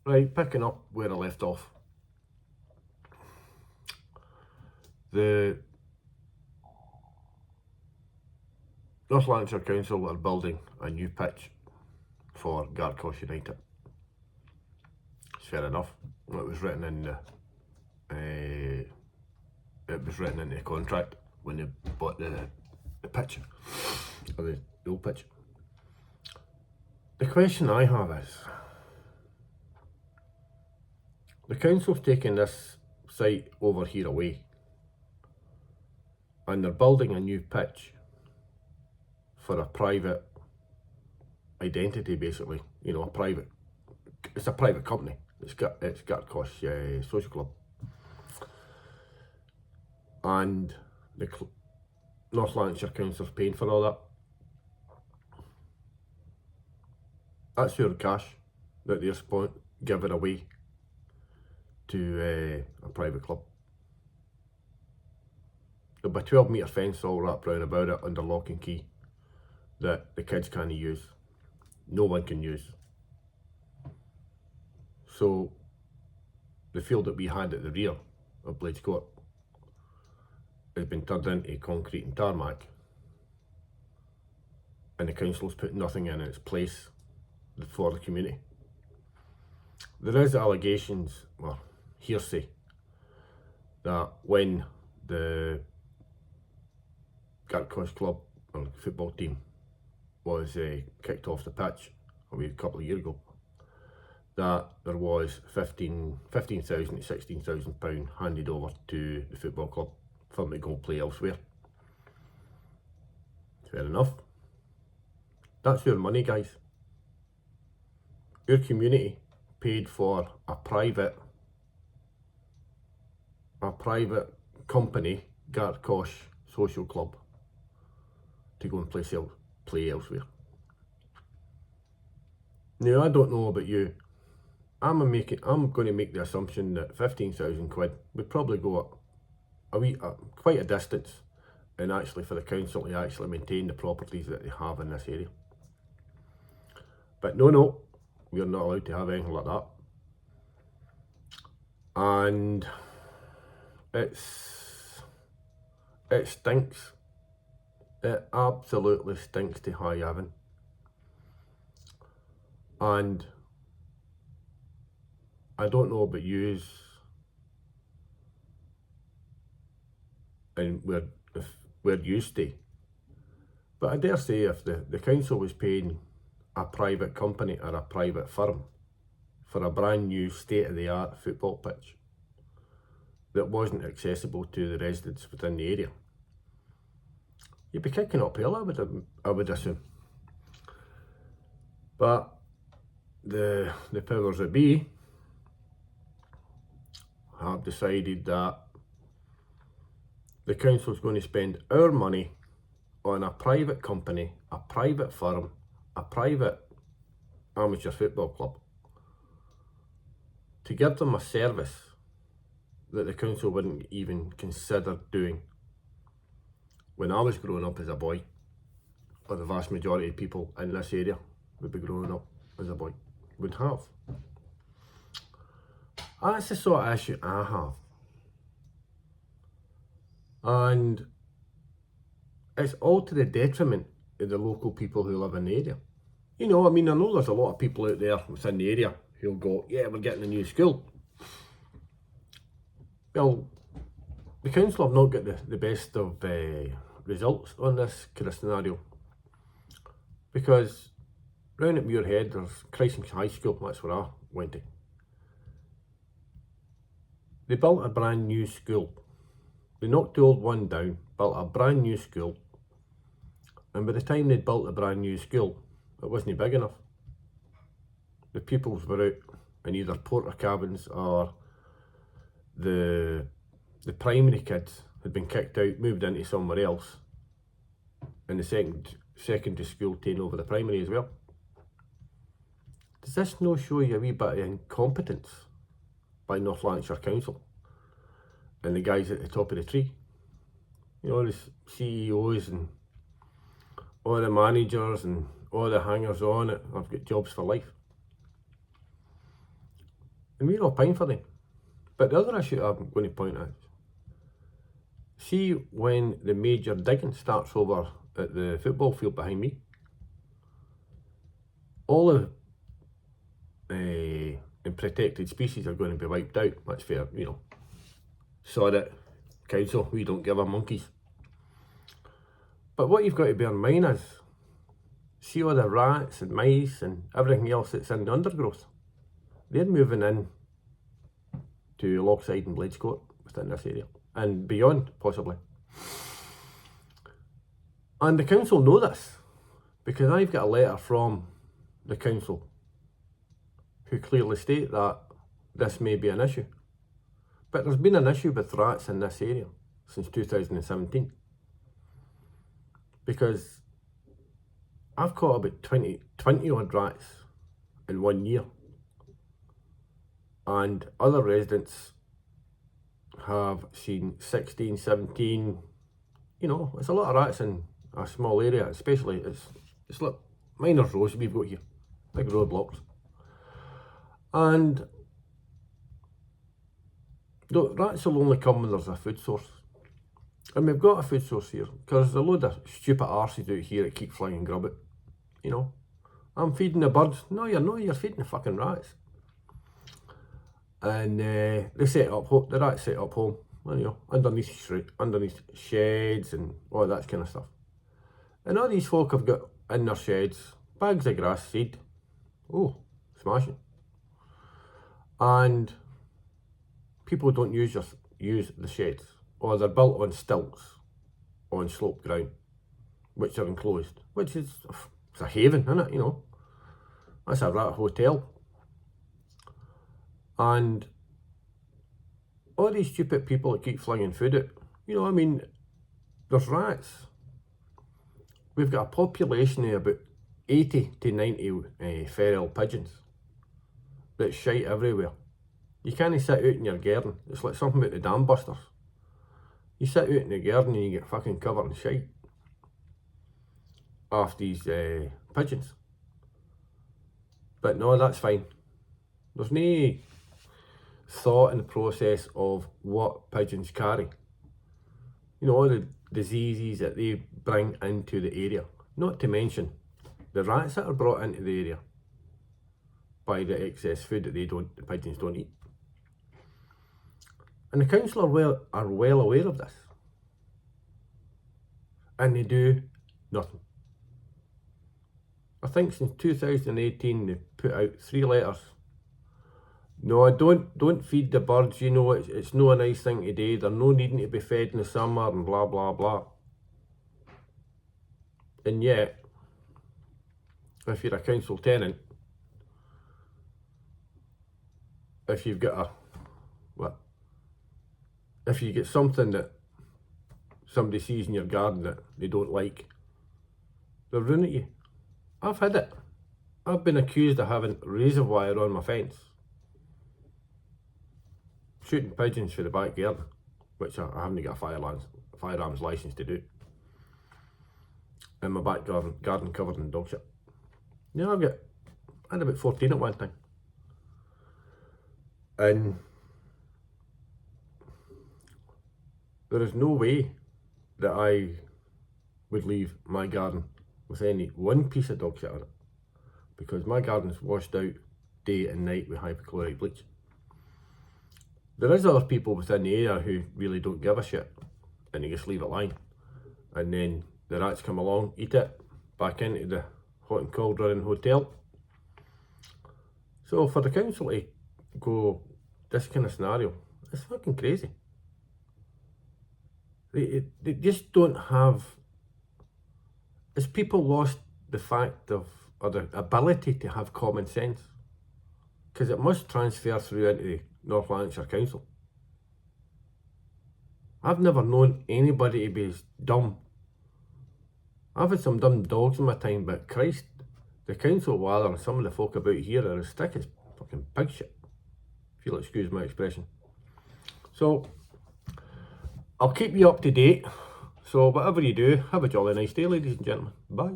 Right, picking up where I left off. The Northlanarkshire Council are building a new pitch for Gartcosh United. It's fair enough. It was written in the contract when they bought the pitch, or the old pitch. The question I have is, the council's taking this site over here away, and they're building a new pitch for a private identity, basically. You know, it's a private company. It's Gartcosh Social Club, and the Northlanarkshire Council's paying for all that. That's your cash that they're giving away to a private club. There'll be a 12-metre fence all wrapped round about it under lock and key that the kids can't use. No one can use. So the field that we had at the rear of Blades Court has been turned into concrete and tarmac, and the council's put nothing in its place for the community. There is allegations, well, hearsay, that when the Gartcosh club or football team was kicked off the pitch a couple of years ago, that there was £15,000 to £16,000 handed over to the football club for them to go play elsewhere. Fair enough. That's your money, guys. Your community paid for a private company, Gartcosh Social Club, to go and play elsewhere. Now, I don't know about you. I'm going to make the assumption that 15,000 quid would probably go quite a distance, and actually for the council to actually maintain the properties that they have in this area. But no, we're not allowed to have anything like that. And it stinks. It absolutely stinks to high heaven. And I don't know about yous and where you stay, but I dare say if the council was paying a private company or a private firm for a brand new state-of-the-art football pitch that wasn't accessible to the residents within the area, you'd be kicking uphill, I would assume. But the powers that be have decided that the council's going to spend our money on a private company, a private firm, a private amateur football club to give them a service that the council wouldn't even consider doing when I was growing up as a boy, or the vast majority of people in this area would be growing up as a boy would have. And that's the sort of issue I have. And it's all to the detriment of the local people who live in the area. You know, I mean, I know there's a lot of people out there within the area who'll go, yeah, we're getting a new school. Well, the council have not got the best of results on this kind of scenario, because round at Muirhead there's Christchurch High School, that's where I went to. They built a brand new school. They knocked the old one down, built a brand new school, and by the time they'd built a brand new school, it wasn't big enough. The pupils were out in either porter cabins, or the primary kids had been kicked out, moved into somewhere else, and the secondary school taking over the primary as well. Does this not show you a wee bit of incompetence by Northlanarkshire Council and the guys at the top of the tree? You know, the CEOs and all the managers and all the hangers on it have got jobs for life. And we're all paying for them. But the other issue I'm going to point out, see when the major digging starts over at the football field behind me, all the protected species are going to be wiped out. That's fair, you know. Sod it, council, we don't give a monkeys. But what you've got to bear in mind is, see all the rats and mice and everything else that's in the undergrowth. They're moving in to Lochside and Bladescourt within this area, and beyond, possibly. And the council know this, because I've got a letter from the council who clearly state that this may be an issue. But there's been an issue with rats in this area since 2017. Because I've caught about 20 odd rats in 1 year. And other residents have seen 16, 17, you know, it's a lot of rats in a small area, especially, it's like minor roads we've got here, big roadblocks. And the rats will only come when there's a food source. And we've got a food source here, because there's a load of stupid arses out here that keep flying grub it. You know, I'm feeding the birds. No, you're not, you're feeding the fucking rats. And they set up, the rats set up home, you know, underneath sheds and all that kind of stuff. And all these folk have got in their sheds bags of grass seed. Oh, smashing. And people don't use the sheds, or they're built on stilts on sloped ground, which are enclosed, which is, it's a haven, isn't it, you know. That's a rat hotel. And all these stupid people that keep flinging food out, you know, I mean, there's rats. We've got a population of about 80 to 90 feral pigeons that shite everywhere. You can't sit out in your garden. It's like something about the dam busters. You sit out in the garden and you get fucking covered in shite off these pigeons. But no, that's fine. There's no thought in the process of what pigeons carry. You know, all the diseases that they bring into the area. Not to mention the rats that are brought into the area by the excess food that the pigeons don't eat. And the council are well aware of this. And they do nothing. I think since 2018 they put out 3 letters. No, don't feed the birds, you know, it's no a nice thing to do, they're no needing to be fed in the summer and blah blah blah. And yet, if you're a council tenant, if you've got if you get something that somebody sees in your garden that they don't like, they'll ruin it you. I've had it. I've been accused of having razor wire on my fence, shooting pigeons for the back garden, which I haven't got a firearms licence to do, in my back garden covered in dog shit. Yeah, I had about 14 at one time. And there is no way that I would leave my garden with any one piece of dog shit on it, because my garden's washed out day and night with hypochlorite bleach. There is other people within the area who really don't give a shit and they just leave it lying, and then the rats come along, eat it, back into the hot and cold running hotel. So for the council to go this kind of scenario, it's fucking crazy. They just don't have, as people lost the fact of, or the ability to have common sense, because it must transfer through into the Northlanarkshire Council. I've never known anybody to be dumb. I've had some dumb dogs in my time, but Christ, the council rather and some of the folk about here are as thick as fucking pig shit, if you'll excuse my expression. So, I'll keep you up to date. So whatever you do, have a jolly nice day, ladies and gentlemen. Bye.